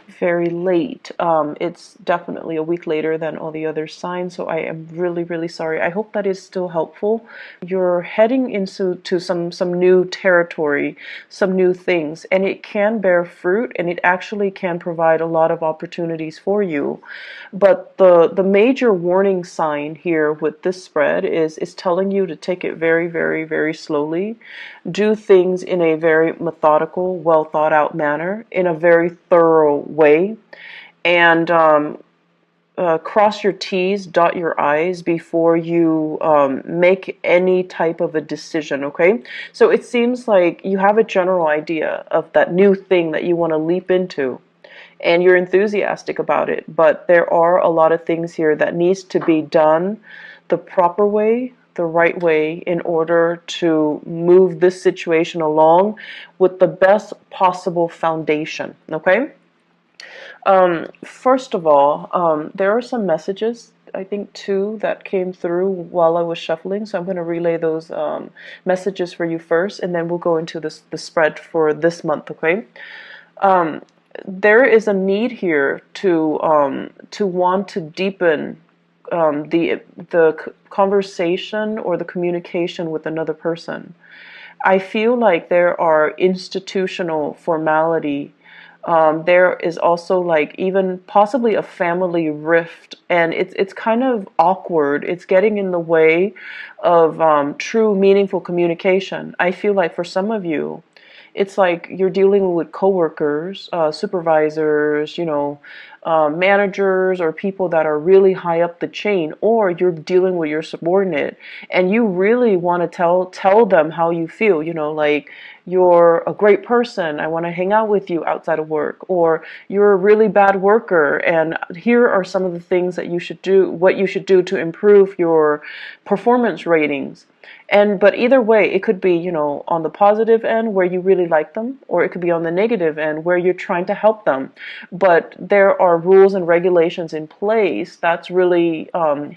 very late. It's definitely a week later than all the other signs, so I am really, really sorry. I hope that is still helpful. You're heading into some new territory, some new things, and it can bear fruit, and it actually can provide a lot of opportunities for you. But the major warning sign here with this spread is telling you to take it very, very, very slowly. Do things in a very methodical, well thought out manner, in a very thorough way, and cross your T's, dot your I's before you make any type of a decision, okay? So it seems like you have a general idea of that new thing that you want to leap into, and you're enthusiastic about it, but there are a lot of things here that needs to be done the proper way, the right way, in order to move this situation along with the best possible foundation, okay? First of all, there are some messages, I think two, that came through while I was shuffling, so I'm going to relay those messages for you first, and then we'll go into the spread for this month, okay? There is a need here to want to deepen the conversation or the communication with another person. I feel like there are institutional formality. There is also like even possibly a family rift, and it's kind of awkward. It's getting in the way of true, meaningful communication. I feel like for some of you, it's like you're dealing with coworkers, supervisors, managers, or people that are really high up the chain, or you're dealing with your subordinate, and you really want to tell them how you feel. Like, you're a great person, I want to hang out with you outside of work, or you're a really bad worker, and here are some of the things that you should do, what you should do to improve your performance ratings. But either way, it could be, on the positive end where you really like them, or it could be on the negative end where you're trying to help them. But there are rules and regulations in place that's really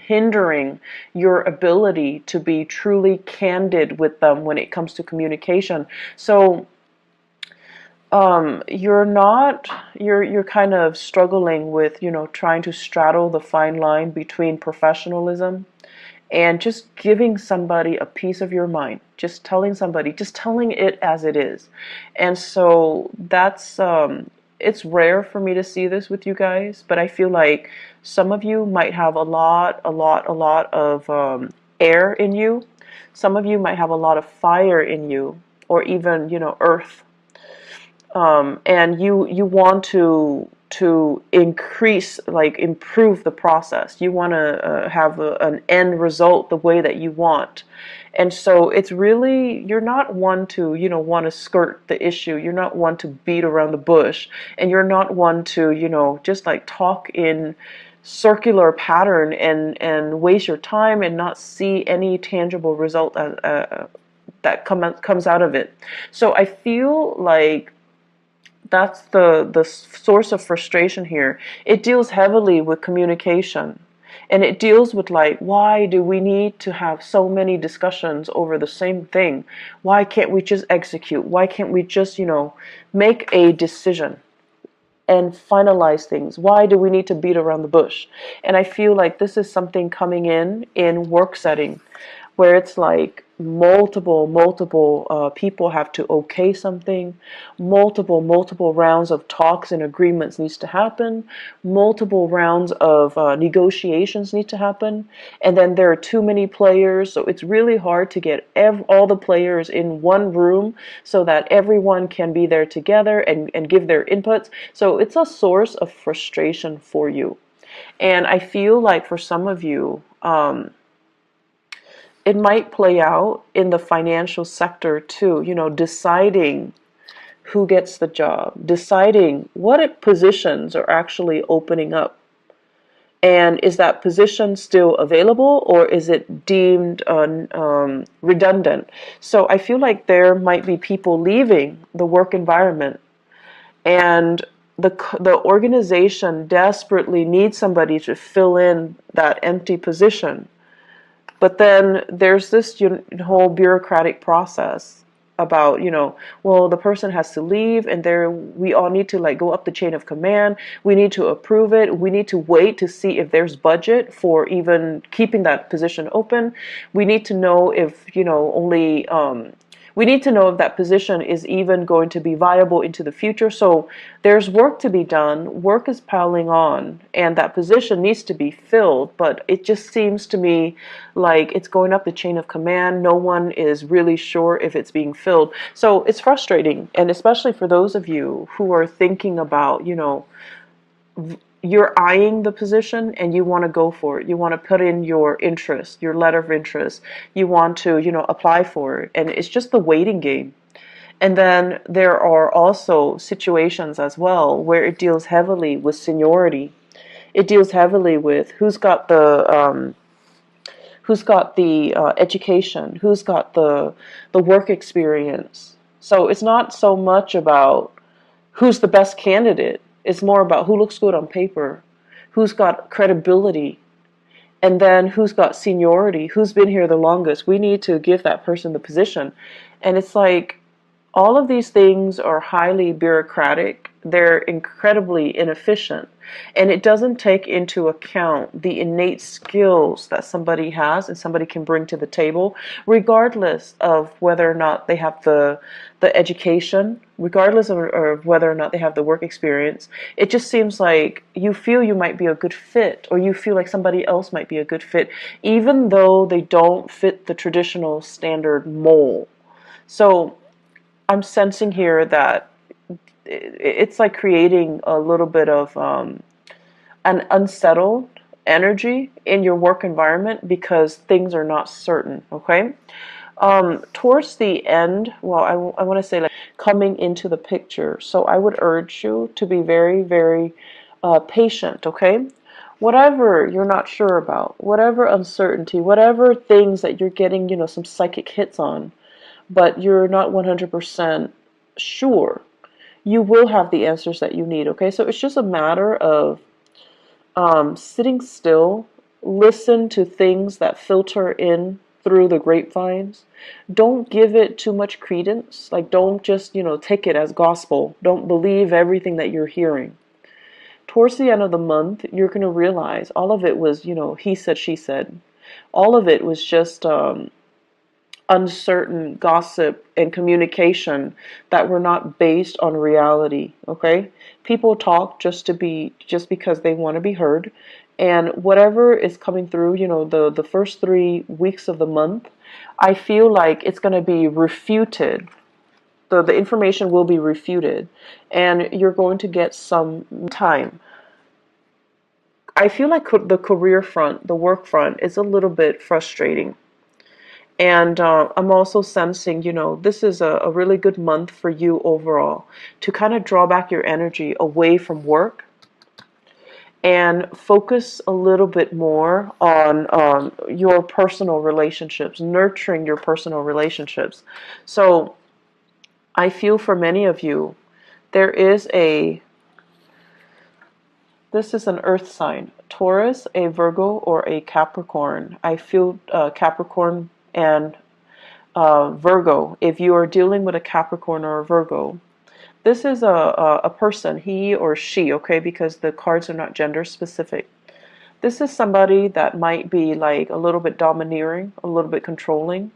hindering your ability to be truly candid with them when it comes to communication. So you're kind of struggling with, trying to straddle the fine line between professionalism and just giving somebody a piece of your mind, just telling it as it is. And so that's, it's rare for me to see this with you guys, but I feel like some of you might have a lot of air in you. Some of you might have a lot of fire in you, or even, earth. And you want to increase, like improve the process. You want to have an end result the way that you want. And so it's really, you're not one to, want to skirt the issue. You're not one to beat around the bush. And you're not one to, just like talk in circular pattern and waste your time and not see any tangible result that comes out of it. So I feel like that's the source of frustration here. It deals heavily with communication. And it deals with, like, why do we need to have so many discussions over the same thing? Why can't we just execute? Why can't we just, make a decision and finalize things? Why do we need to beat around the bush? And I feel like this is something coming in work setting, where it's like multiple people have to okay something, multiple rounds of talks and agreements needs to happen, multiple rounds of negotiations need to happen, and then there are too many players, so it's really hard to get all the players in one room so that everyone can be there together and give their inputs. So it's a source of frustration for you. And I feel like for some of you, it might play out in the financial sector too, deciding who gets the job, deciding what positions are actually opening up. And is that position still available, or is it deemed redundant? So I feel like there might be people leaving the work environment, and the organization desperately needs somebody to fill in that empty position. But then there's this whole bureaucratic process about, well, the person has to leave, and we all need to like go up the chain of command. We need to approve it. We need to wait to see if there's budget for even keeping that position open. We need to know if, only we need to know if that position is even going to be viable into the future. So there's work to be done. Work is piling on, and that position needs to be filled. But it just seems to me like it's going up the chain of command. No one is really sure if it's being filled. So it's frustrating. And especially for those of you who are thinking about, you're eyeing the position and you want to go for it. You want to put in your interest, your letter of interest. You want to, apply for it. And it's just the waiting game. And then there are also situations as well where it deals heavily with seniority. It deals heavily with who's got the education, who's got the work experience. So it's not so much about who's the best candidate. It's more about who looks good on paper, who's got credibility, and then who's got seniority, who's been here the longest. We need to give that person the position. And it's like all of these things are highly bureaucratic. They're incredibly inefficient. And it doesn't take into account the innate skills that somebody has and somebody can bring to the table, regardless of whether or not they have the education, regardless of whether or not they have the work experience. It just seems like you feel you might be a good fit, or you feel like somebody else might be a good fit, even though they don't fit the traditional standard mold. So I'm sensing here that it's like creating a little bit of an unsettled energy in your work environment because things are not certain, okay? Towards the end, well, I want to say like coming into the picture, so I would urge you to be very, very patient, okay? Whatever you're not sure about, whatever uncertainty, whatever things that you're getting, some psychic hits on, but you're not 100% sure, you will have the answers that you need, okay? So it's just a matter of sitting still, listen to things that filter in through the grapevines. Don't give it too much credence. Like, don't just, take it as gospel. Don't believe everything that you're hearing. Towards the end of the month, you're going to realize all of it was, he said, she said. All of it was just uncertain gossip and communication that were not based on reality, okay? People talk just because they want to be heard, and whatever is coming through, the first 3 weeks of the month, I feel like it's going to be refuted. The information will be refuted, and you're going to get some time. I feel like the career front, the work front, is a little bit frustrating. And I'm also sensing, this is a really good month for you overall to kind of draw back your energy away from work and focus a little bit more on your personal relationships, nurturing your personal relationships. So I feel for many of you, this is an earth sign, Taurus, a Virgo, or a Capricorn. I feel Capricorn and Virgo. If you are dealing with a Capricorn or a Virgo, this is a person, he or she, okay, because the cards are not gender specific. This is somebody that might be like a little bit domineering, a little bit controlling.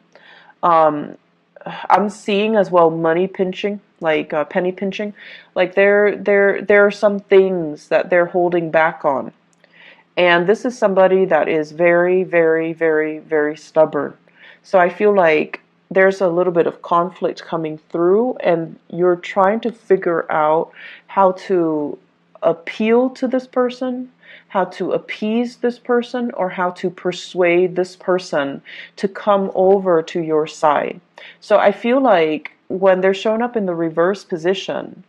I'm seeing as well money pinching, like penny pinching. Like there are some things that they're holding back on. And this is somebody that is very, very, very, very stubborn. So I feel like there's a little bit of conflict coming through, and you're trying to figure out how to appeal to this person, how to appease this person, or how to persuade this person to come over to your side. So I feel like when they're shown up in the reverse position,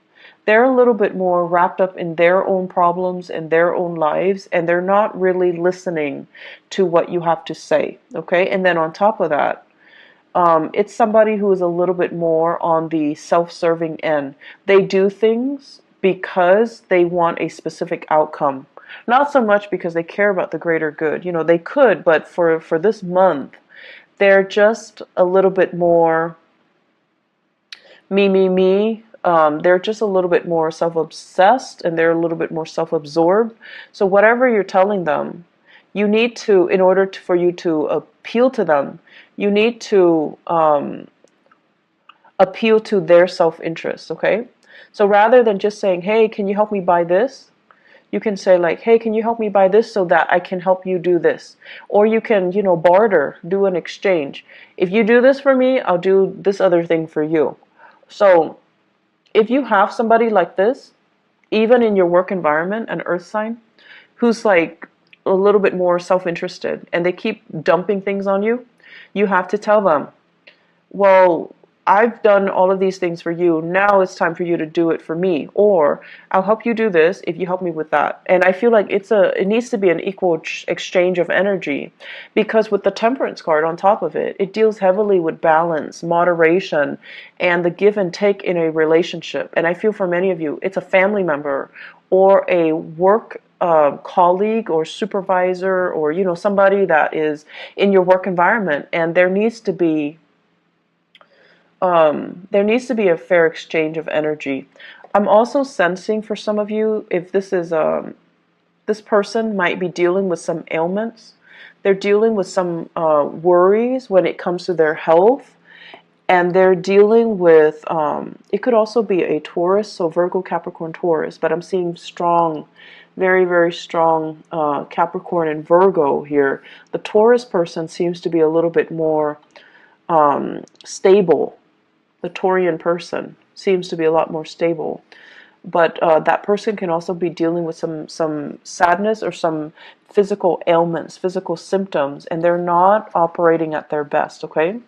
they're a little bit more wrapped up in their own problems and their own lives, and they're not really listening to what you have to say, okay? And then on top of that, it's somebody who is a little bit more on the self-serving end. They do things because they want a specific outcome, not so much because they care about the greater good. They could, but for this month, they're just a little bit more me. They're just a little bit more self-obsessed, and they're a little bit more self-absorbed. So whatever you're telling them, you need to, in order to, for you to appeal to them, you need to appeal to their self-interest, okay? So rather than just saying, hey, can you help me buy this? You can say like, hey, can you help me buy this so that I can help you do this? Or you can, barter, do an exchange. If you do this for me, I'll do this other thing for you. So if you have somebody like this, even in your work environment, an earth sign, who's like a little bit more self-interested and they keep dumping things on you, you have to tell them, well, I've done all of these things for you. Now it's time for you to do it for me. Or I'll help you do this if you help me with that. And I feel like it needs to be an equal exchange of energy, because with the Temperance card on top of it, it deals heavily with balance, moderation, and the give and take in a relationship. And I feel for many of you, it's a family member or a work colleague or supervisor, or somebody that is in your work environment, and there needs to be a fair exchange of energy. I'm also sensing for some of you, if this is this person might be dealing with some ailments. They're dealing with some worries when it comes to their health, and they're dealing with it could also be a Taurus, so Virgo, Capricorn, Taurus, but I'm seeing strong, very, very strong Capricorn and Virgo here. The Taurus person seems to be a little bit more stable. The Taurian person seems to be a lot more stable, but that person can also be dealing with some sadness or some physical ailments, physical symptoms, and they're not operating at their best, okay?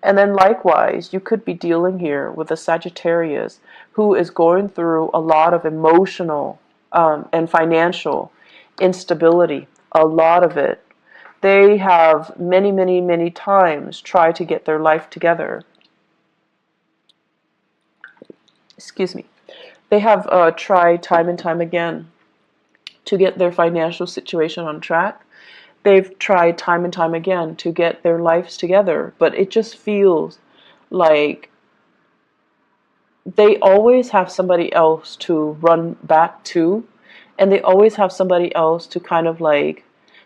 And then likewise, you could be dealing here with a Sagittarius who is going through a lot of emotional and financial instability, a lot of it. They have many, many, many times tried to get their life together. Excuse me. They have tried time and time again to get their financial situation on track. They've tried time and time again to get their lives together, but it just feels like they always have somebody else to run back to, and they always have somebody else to kind of like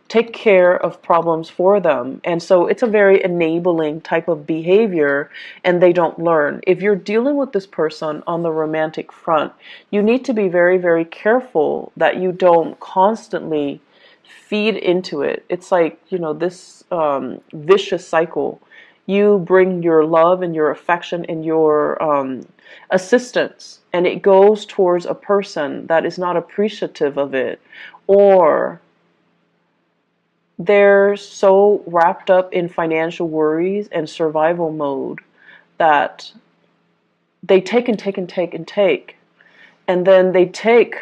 take care of problems for them. And so it's a very enabling type of behavior, and they don't learn. If you're dealing with this person on the romantic front, you need to be very, very careful that you don't constantly feed into it. It's like, this vicious cycle. You bring your love and your affection and your assistance, and it goes towards a person that is not appreciative of it, or they're so wrapped up in financial worries and survival mode that they take and take and take and take, and then they take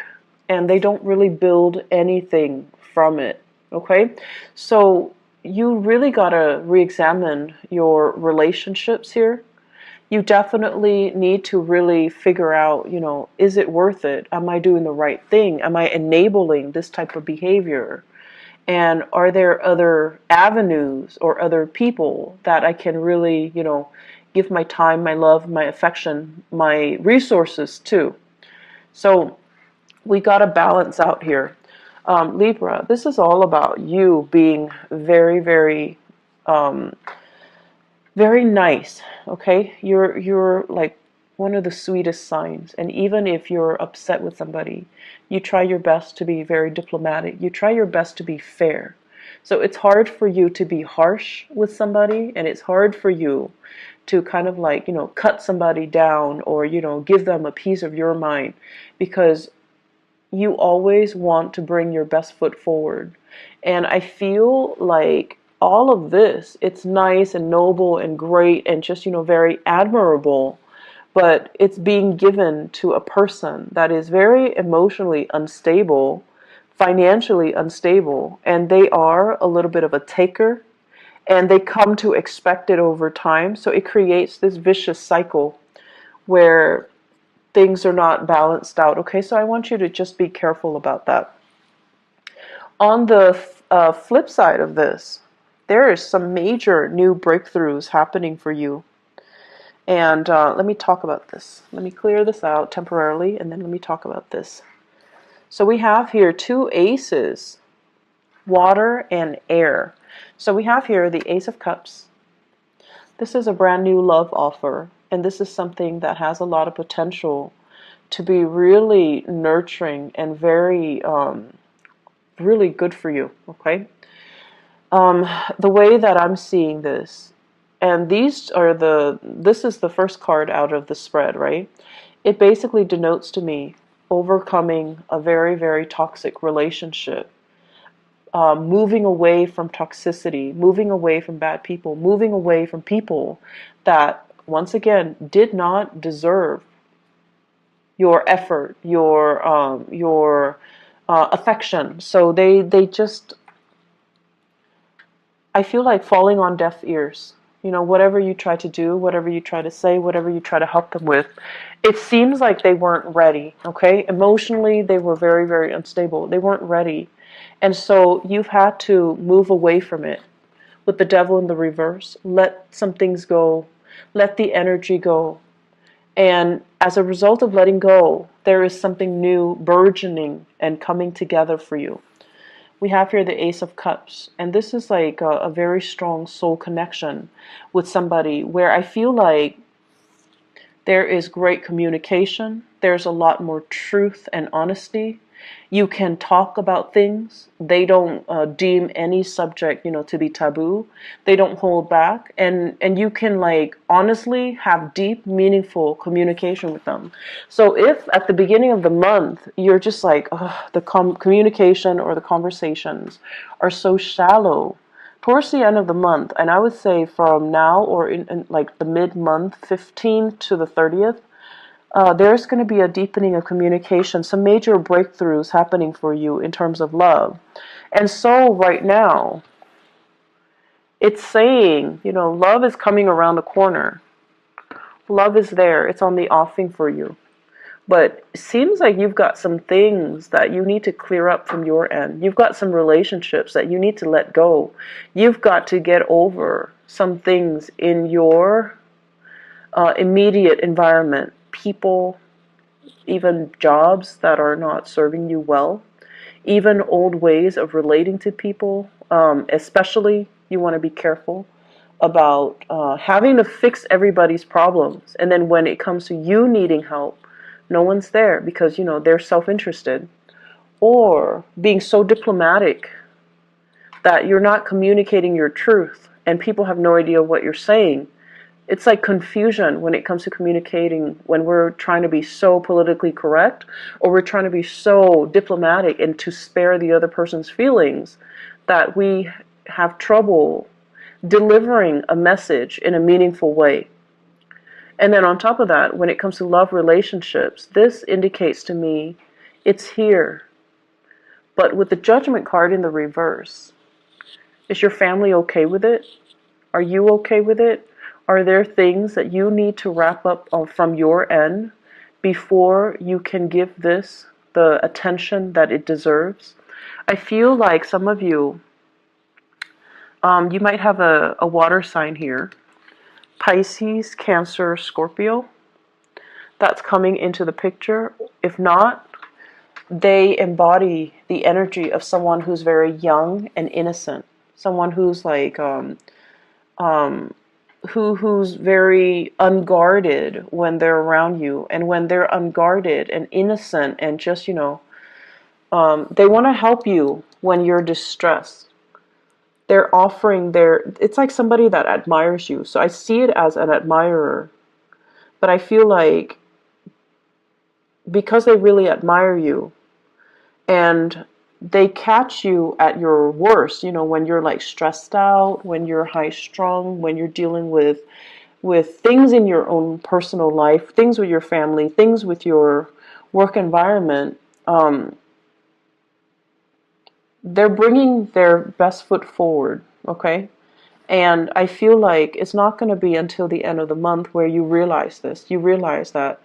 and they don't really build anything from it, okay? So you really got to re-examine your relationships here. You definitely need to really figure out, is it worth it? Am I doing the right thing? Am I enabling this type of behavior? And are there other avenues or other people that I can really, give my time, my love, my affection, my resources to? So we got to balance out here. Libra, this is all about you being very, very, very nice, okay? You're like one of the sweetest signs, and even if you're upset with somebody, you try your best to be very diplomatic. You try your best to be fair. So it's hard for you to be harsh with somebody, and it's hard for you to kind of like, cut somebody down, or, give them a piece of your mind, because you always want to bring your best foot forward. And I feel like all of this, it's nice and noble and great and just, very admirable, but it's being given to a person that is very emotionally unstable, financially unstable, and they are a little bit of a taker, and they come to expect it over time. So it creates this vicious cycle where things are not balanced out. Okay, so I want you to just be careful about that. On the flip side of this, there is some major new breakthroughs happening for you. And let me talk about this. Let me clear this out temporarily, and then let me talk about this. So we have here two aces, water and air. So we have here the Ace of Cups. This is a brand new love offer, and this is something that has a lot of potential to be really nurturing and very, really good for you, okay? The way that I'm seeing this, and this is the first card out of the spread, right? It basically denotes to me overcoming a very, very toxic relationship, moving away from toxicity, moving away from bad people, moving away from people that, once again, did not deserve your effort, your affection. So they just, I feel like falling on deaf ears. You know, whatever you try to do, whatever you try to say, whatever you try to help them with, it seems like they weren't ready, okay? Emotionally, they were very, very unstable. They weren't ready. And so you've had to move away from it with the devil in the reverse. Let some things go. Let the energy go. And as a result of letting go, there is something new burgeoning and coming together for you. We have here the Ace of Cups, and this is like a very strong soul connection with somebody where I feel like there is great communication, there's a lot more truth and honesty. You can talk about things. They don't deem any subject, to be taboo. They don't hold back, and you can like honestly have deep, meaningful communication with them. So if at the beginning of the month you're just like, the communication or the conversations are so shallow, towards the end of the month, and I would say from now or in like the mid-month, 15th to the 30th, there's going to be a deepening of communication, some major breakthroughs happening for you in terms of love. And so right now, it's saying, love is coming around the corner. Love is there. It's on the offing for you. But it seems like you've got some things that you need to clear up from your end. You've got some relationships that you need to let go. You've got to get over some things in your immediate environment. People, even jobs that are not serving you well, even old ways of relating to people. Especially, you want to be careful about having to fix everybody's problems. And then when it comes to you needing help, no one's there because, they're self-interested. Or being so diplomatic that you're not communicating your truth and people have no idea what you're saying. It's like confusion when it comes to communicating, when we're trying to be so politically correct or we're trying to be so diplomatic and to spare the other person's feelings that we have trouble delivering a message in a meaningful way. And then on top of that, when it comes to love relationships, this indicates to me it's here. But with the Judgment card in the reverse, is your family okay with it? Are you okay with it? Are there things that you need to wrap up from your end before you can give this the attention that it deserves? I feel like some of you, you might have a water sign here. Pisces, Cancer, Scorpio. That's coming into the picture. If not, they embody the energy of someone who's very young and innocent. Someone who's like, who's very unguarded when they're around you. And when they're unguarded and innocent and just, they want to help you when you're distressed. They're offering it's like somebody that admires you. So I see it as an admirer. But I feel like because they really admire you and they catch you at your worst, when you're like stressed out, when you're high strung, when you're dealing with things in your own personal life, things with your family, things with your work environment, they're bringing their best foot forward, okay? And I feel like it's not going to be until the end of the month where you realize this. You realize that,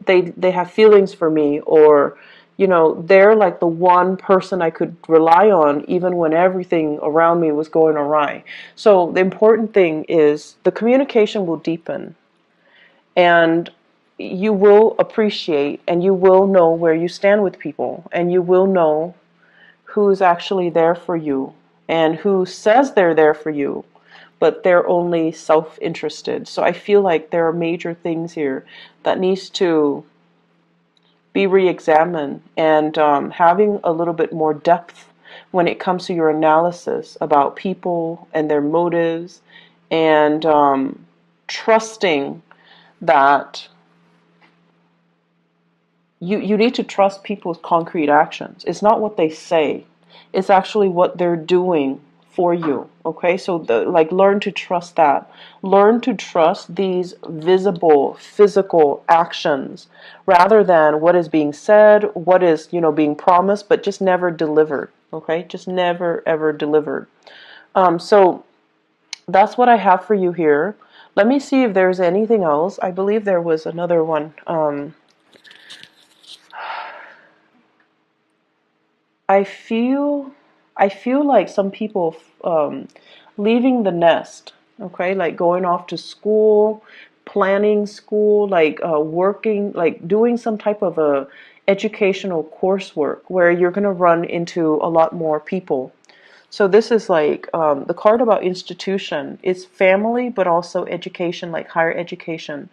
they have feelings for me, or, they're like the one person I could rely on even when everything around me was going awry. So the important thing is the communication will deepen. And you will appreciate and you will know where you stand with people, and you will know who's actually there for you and who says they're there for you, but they're only self-interested. So I feel like there are major things here that needs to be re-examined, and having a little bit more depth when it comes to your analysis about people and their motives, and trusting that you need to trust people's concrete actions. It's not what they say. It's actually what they're doing for you. Okay? So like learn to trust that. Learn to trust these visible physical actions rather than what is being said, what is, being promised but just never delivered. Okay? Just never ever delivered. So that's what I have for you here. Let me see if there's anything else. I believe there was another one. I feel I feel like some people leaving the nest, okay, like going off to school, planning school, like working, like doing some type of a educational coursework where you're going to run into a lot more people. So this is like the card about institution. It's family, but also education, like higher education,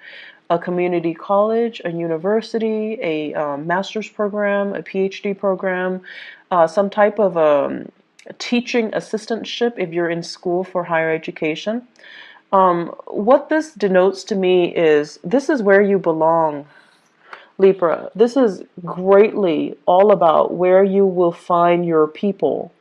a community college, a university, a master's program, a PhD program, some type of teaching assistantship if you're in school for higher education. What this denotes to me is this is where you belong, Libra. This is greatly all about where you will find your people.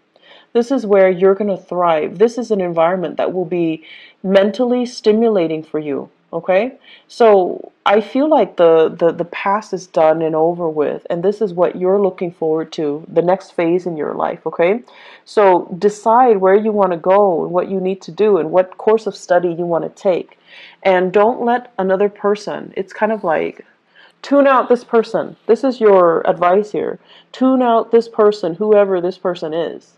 This is where you're going to thrive. This is an environment that will be mentally stimulating for you. Okay? So I feel like the past is done and over with, and this is what you're looking forward to, the next phase in your life. Okay? So decide where you want to go and what you need to do and what course of study you want to take. And don't let another person, it's kind of like, tune out this person. This is your advice here. Tune out this person, whoever this person is.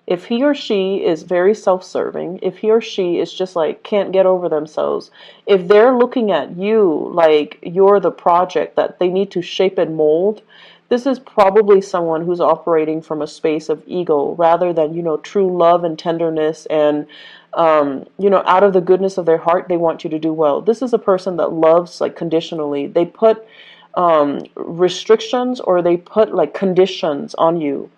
If he or she is very self-serving, if he or she is just like can't get over themselves, if they're looking at you like you're the project that they need to shape and mold, this is probably someone who's operating from a space of ego rather than, true love and tenderness and, out of the goodness of their heart, they want you to do well. This is a person that loves like conditionally. They put restrictions, or they put like conditions on you.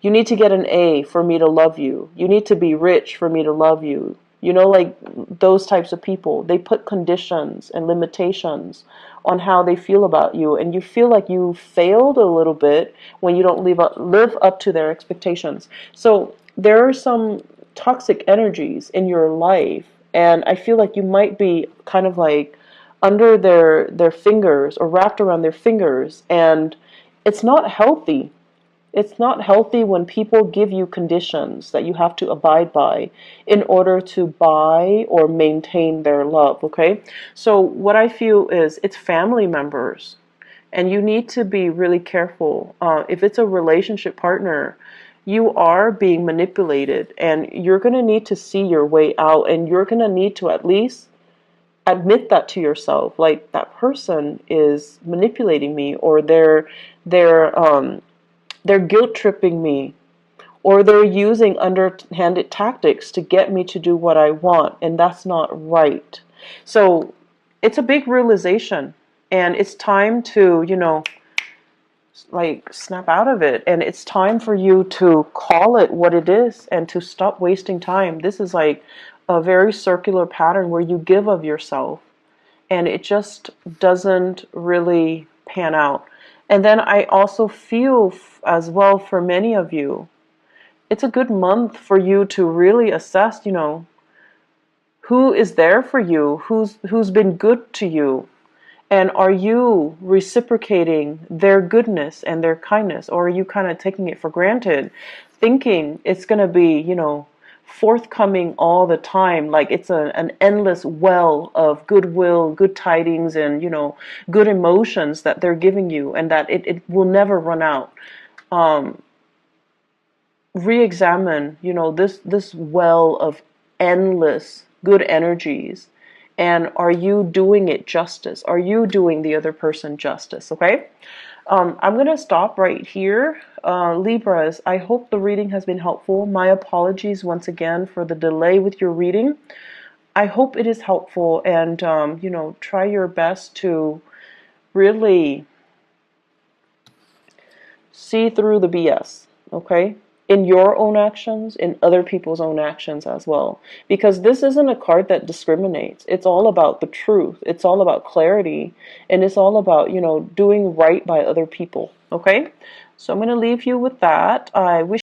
You need to get an A for me to love you. You need to be rich for me to love you. Like those types of people. They put conditions and limitations on how they feel about you. And you feel like you failed a little bit when you don't live up to their expectations. So there are some toxic energies in your life. And I feel like you might be kind of like under their fingers or wrapped around their fingers. And it's not healthy. It's not healthy when people give you conditions that you have to abide by in order to buy or maintain their love, okay? So what I feel is it's family members, and you need to be really careful. If it's a relationship partner, you are being manipulated, and you're going to need to see your way out, and you're going to need to at least admit that to yourself, like that person is manipulating me, or they're guilt tripping me, or they're using underhanded tactics to get me to do what I want, and that's not right. So it's a big realization, and it's time to, like snap out of it, and it's time for you to call it what it is and to stop wasting time. This is like a very circular pattern where you give of yourself, and it just doesn't really pan out. And then I also feel as well for many of you, it's a good month for you to really assess, who is there for you, who's been good to you, and are you reciprocating their goodness and their kindness, or are you kind of taking it for granted, thinking it's going to be, forthcoming all the time, like it's an endless well of goodwill, good tidings, and good emotions that they're giving you, and that it will never run out. Re-examine, this well of endless good energies, And are you doing it justice? Are you doing the other person justice? Okay. I'm going to stop right here. Libras, I hope the reading has been helpful. My apologies once again for the delay with your reading. I hope it is helpful, and you know, try your best to really see through the BS, okay? In your own actions, in other people's own actions as well. Because this isn't a card that discriminates. It's all about the truth. It's all about clarity. And it's all about, you know, doing right by other people, okay? So I'm going to leave you with that. I wish